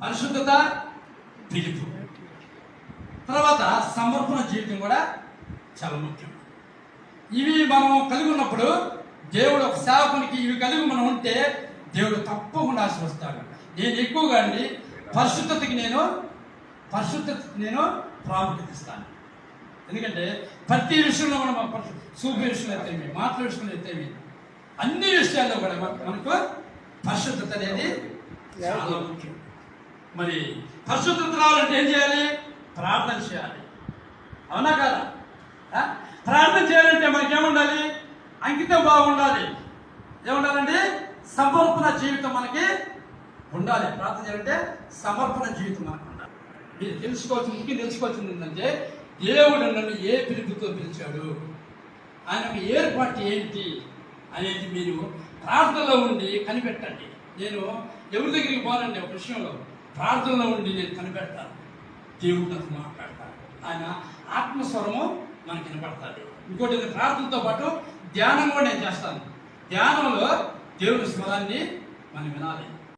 పరిశుద్ధత, పిలుపు, తర్వాత సమర్పణ జీవితం కూడా చాలా ముఖ్యం. ఇవి మనం కలిగి ఉన్నప్పుడు దేవుడు ఒక సేవకునికి ఇవి కలిగి మనం ఉంటే దేవుడు తప్పకుండా ఆశీర్వస్తాడు. నేను ఎక్కువగా అండి పరిశుద్ధతకి నేను ప్రాముఖ్యత ఇస్తాను. ఎందుకంటే ప్రతి విషయంలో మనం చూపే విషయంలో అయితేమి, మాటల విషయంలో అయితేమి, అన్ని విషయాల్లో కూడా మనకు పరిశుద్ధత అనేది చాలా ముఖ్యం. మరి పరిశుద్ధత రావాలంటే ఏం చేయాలి? ప్రార్థన చేయాలి. అవునా కాదా? ప్రార్థన చేయాలంటే మనకేముండాలి? అంకితం బాగుండాలి. ఏముండాలండి? సమర్పణ జీవితం మనకి ఉండాలి. ప్రార్థన చేయాలంటే సమర్పణ జీవితం మనకు ఉండాలి. మీరు తెలుసుకోవాల్సింది ఏంటంటే దేవుడు నన్ను ఏ పిలుపుతో పిలిచాడు, ఆయన ఏర్పాటు ఏంటి అనేది మీరు ప్రార్థనలో ఉండి కనిపెట్టండి. నేను ఎవరి దగ్గరికి పోనండి ఒక విషయంలో ప్రార్థనలో ఉండి నేను కనిపెడతాను. దేవుడు నాకు మాట్లాడతాడు. ఆయన ఆత్మస్వరము మనకి వినపడతాడు. ఇంకోటి ప్రార్థనతో పాటు ధ్యానం కూడా నేను చేస్తాను. ధ్యానంలో దేవుని స్వరాన్ని మనం వినాలి.